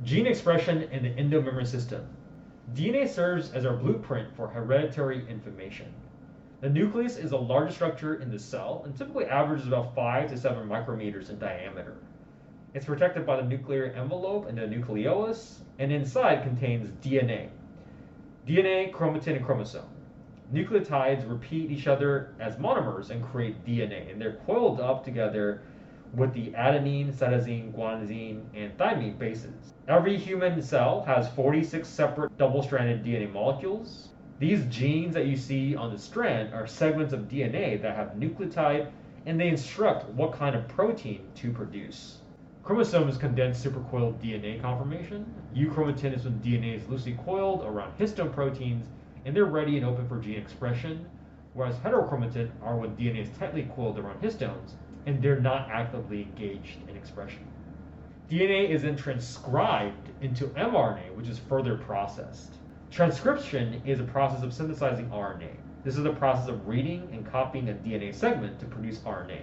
Gene expression in the endomembrane system. DNA serves as our blueprint for hereditary information. The nucleus is the largest structure in the cell and typically averages about 5 to 7 micrometers in diameter. It's protected by the nuclear envelope and the nucleolus, and inside contains DNA. DNA, chromatin, and chromosome. Nucleotides repeat each other as monomers and create DNA, and they're coiled up together with the adenine, cytosine, guanosine, and thymine bases. Every human cell has 46 separate double-stranded DNA molecules. These genes that you see on the strand are segments of DNA that have nucleotide, and they instruct what kind of protein to produce. Chromosome is condensed supercoiled DNA conformation. Euchromatin is when DNA is loosely coiled around histone proteins, and they're ready and open for gene expression, whereas heterochromatin are when DNA is tightly coiled around histones, and they're not actively engaged in expression. DNA is then transcribed into mRNA, which is further processed. Transcription is a process of synthesizing RNA. This is the process of reading and copying a DNA segment to produce RNA.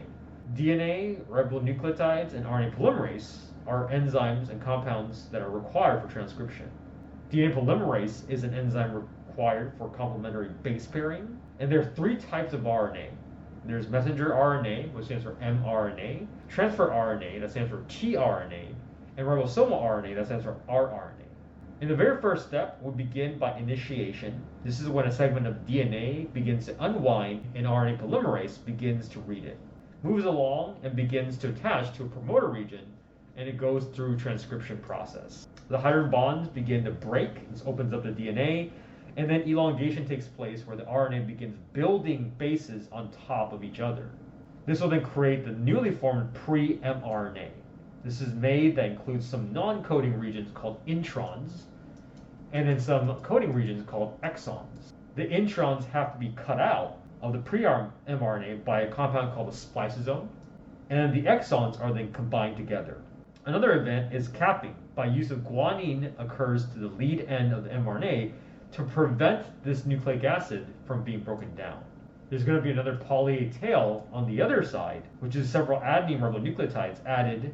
DNA, ribonucleotides, and RNA polymerase are enzymes and compounds that are required for transcription. DNA polymerase is an enzyme required for complementary base pairing, and there are 3 types of RNA. There's messenger RNA, which stands for mRNA, transfer RNA, that stands for tRNA, and ribosomal RNA, that stands for rRNA. In the very first step, we'll begin by initiation. This is when a segment of DNA begins to unwind and RNA polymerase begins to read it. Moves along and begins to attach to a promoter region, and it goes through transcription process. The hydrogen bonds begin to break, this opens up the DNA, and then elongation takes place where the RNA begins building bases on top of each other. This will then create the newly formed pre-mRNA. This is made that includes some non-coding regions called introns, and then some coding regions called exons. The introns have to be cut out of the pre-mRNA by a compound called a spliceosome, and the exons are then combined together. Another event is capping. By use of guanine occurs to the lead end of the mRNA to prevent this nucleic acid from being broken down. There's going to be another poly tail on the other side, which is several adenine ribonucleotides added,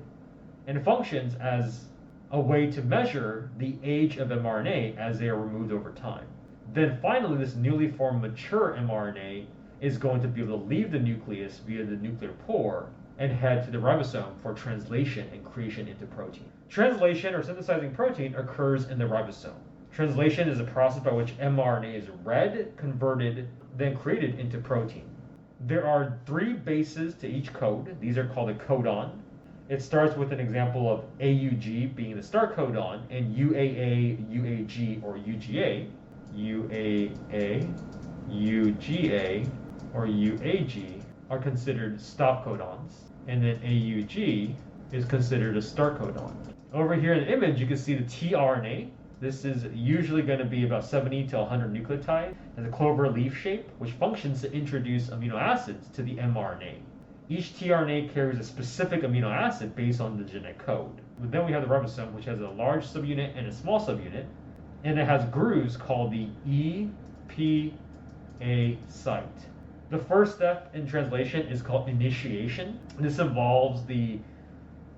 and it functions as a way to measure the age of mRNA as they are removed over time. Then finally, this newly formed mature mRNA is going to be able to leave the nucleus via the nuclear pore and head to the ribosome for translation and creation into protein. Translation or synthesizing protein occurs in the ribosome. Translation is a process by which mRNA is read, converted, then created into protein. There are 3 bases to each code. These are called a codon. It starts with an example of AUG being the start codon, and UAA, UAG, or UGA, UAA, UGA, or UAG are considered stop codons, and then AUG is considered a start codon. Over here in the image, you can see the tRNA. This is usually going to be about 70 to 100 nucleotides, has a clover leaf shape, which functions to introduce amino acids to the mRNA. Each tRNA carries a specific amino acid based on the genetic code. But then we have the ribosome, which has a large subunit and a small subunit, and it has grooves called the EPA site. The first step in translation is called initiation. This involves the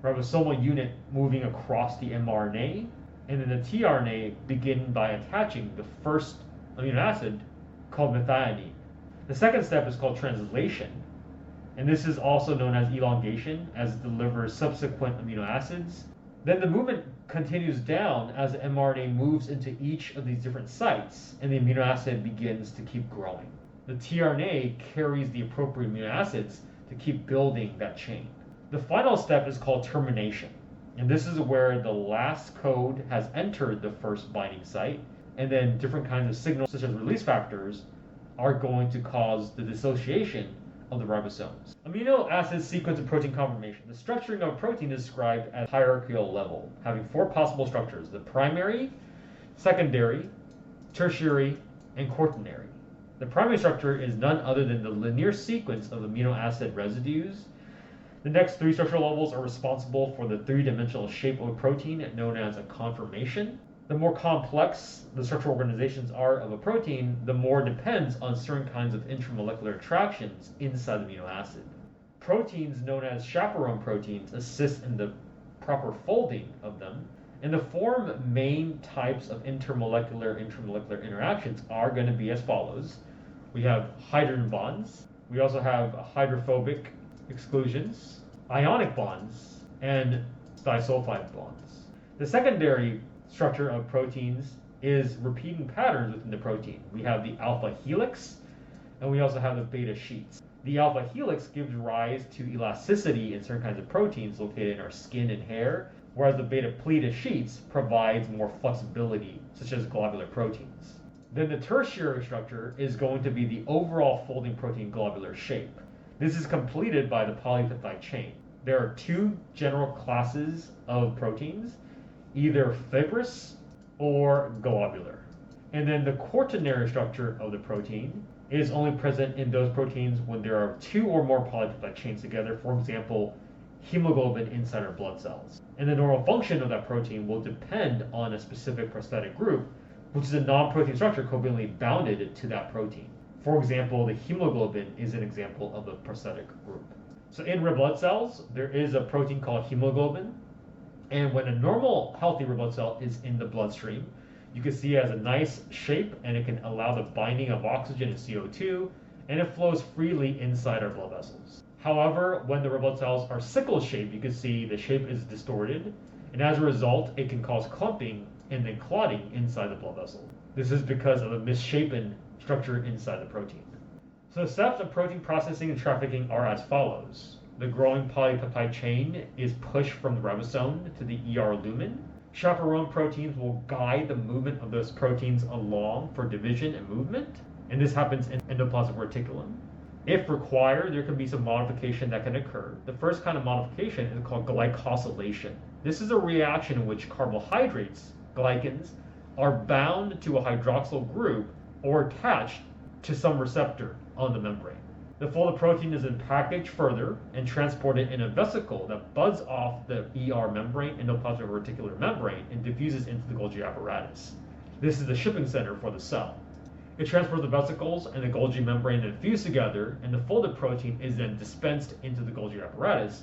ribosomal unit moving across the mRNA, and then the tRNA begin by attaching the first amino acid called methionine. The second step is called translation, and this is also known as elongation, as it delivers subsequent amino acids. Then the movement continues down as the mRNA moves into each of these different sites, and the amino acid begins to keep growing. The tRNA carries the appropriate amino acids to keep building that chain. The final step is called termination, and this is where the last code has entered the first binding site, and then different kinds of signals such as release factors are going to cause the dissociation of the ribosomes. Amino acid sequence and protein conformation. The structuring of a protein is described at hierarchical level, having 4 possible structures: the primary, secondary, tertiary, and quaternary. The primary structure is none other than the linear sequence of amino acid residues. The next 3 structural levels are responsible for the 3-dimensional shape of a protein, known as a conformation. The more complex the structural organizations are of a protein, the more it depends on certain kinds of intramolecular attractions inside the amino acid. Proteins known as chaperone proteins assist in the proper folding of them, And the four main types of intermolecular interactions are going to be as follows. We have hydrogen bonds. We also have hydrophobic exclusions, ionic bonds, and disulfide bonds. The secondary structure of proteins is repeating patterns within the protein. We have the alpha helix, and we also have the beta sheets. The alpha helix gives rise to elasticity in certain kinds of proteins located in our skin and hair, whereas the beta pleated sheets provides more flexibility, such as globular proteins. Then the tertiary structure is going to be the overall folding protein globular shape. This is completed by the polypeptide chain. There are two general classes of proteins, either fibrous or globular. And then the quaternary structure of the protein is only present in those proteins when there are two or more polypeptide chains together, for example, hemoglobin inside our blood cells. And the normal function of that protein will depend on a specific prosthetic group, which is a non-protein structure covalently bounded to that protein. For example, the hemoglobin is an example of a prosthetic group. So in red blood cells, there is a protein called hemoglobin, and when a normal, healthy red blood cell is in the bloodstream, you can see it has a nice shape, and it can allow the binding of oxygen and CO2, and it flows freely inside our blood vessels. However, when the red blood cells are sickle-shaped, you can see the shape is distorted, and as a result, it can cause clumping and then clotting inside the blood vessel. This is because of a misshapen structure inside the protein. So the steps of protein processing and trafficking are as follows. The growing polypeptide chain is pushed from the ribosome to the ER lumen. Chaperone proteins will guide the movement of those proteins along for division and movement, and this happens in endoplasmic reticulum. If required, there can be some modification that can occur. The first kind of modification is called glycosylation. This is a reaction in which carbohydrates, glycans, are bound to a hydroxyl group or attached to some receptor on the membrane. The folded protein is then packaged further and transported in a vesicle that buds off the ER membrane, endoplasmic reticular membrane, and diffuses into the Golgi apparatus. This is the shipping center for the cell. It transports the vesicles and the Golgi membrane and fuse together, and the folded protein is then dispensed into the Golgi apparatus,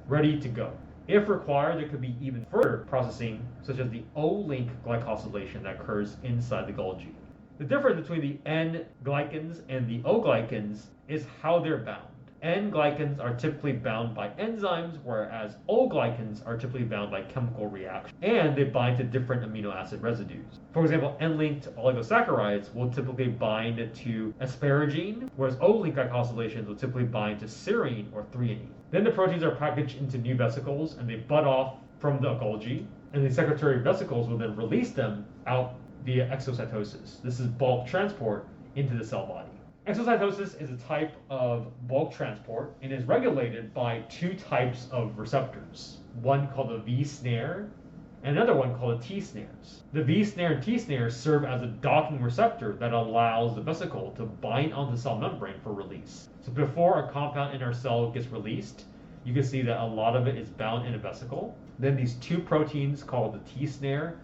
ready to go. If required, there could be even further processing, such as the O-link glycosylation that occurs inside the Golgi. The difference between the N-glycans and the O-glycans is how they're bound. N-glycans are typically bound by enzymes, whereas O-glycans are typically bound by chemical reactions, and they bind to different amino acid residues. For example, N-linked oligosaccharides will typically bind to asparagine, whereas O-linked glycosylations will typically bind to serine or threonine. Then the proteins are packaged into new vesicles, and they bud off from the Golgi, and the secretory vesicles will then release them out via exocytosis. This is bulk transport into the cell body. Exocytosis is a type of bulk transport and is regulated by two types of receptors, one called the V snare and another one called the T snares. The V snare and T snares serve as a docking receptor that allows the vesicle to bind onto the cell membrane for release. So before a compound in our cell gets released, you can see that a lot of it is bound in a vesicle. Then these two proteins called the T snare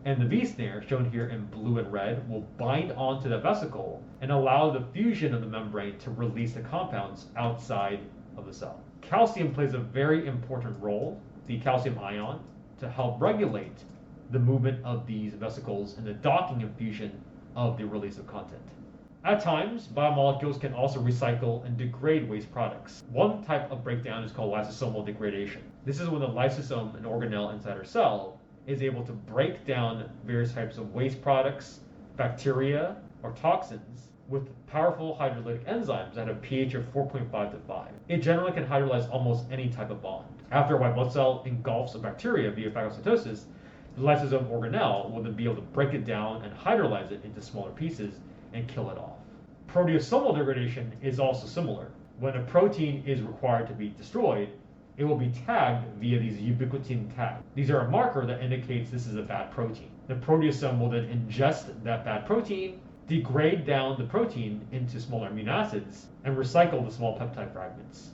and the V snare, shown here in blue and red, will bind onto the vesicle and allow the fusion of the membrane to release the compounds outside of the cell. Calcium plays a very important role, the calcium ion, to help regulate the movement of these vesicles and the docking and fusion of the release of content. At times, biomolecules can also recycle and degrade waste products. One type of breakdown is called lysosomal degradation. This is when the lysosome, an organelle inside our cell, is able to break down various types of waste products, bacteria, or toxins with powerful hydrolytic enzymes that have a pH of 4.5 to 5. It generally can hydrolyze almost any type of bond. After a white blood cell engulfs a bacteria via phagocytosis, the lysosome organelle will then be able to break it down and hydrolyze it into smaller pieces and kill it off. Proteasomal degradation is also similar. When a protein is required to be destroyed, it will be tagged via these ubiquitin tags. These are a marker that indicates this is a bad protein. The proteasome will then ingest that bad protein, degrade down the protein into smaller amino acids, and recycle the small peptide fragments.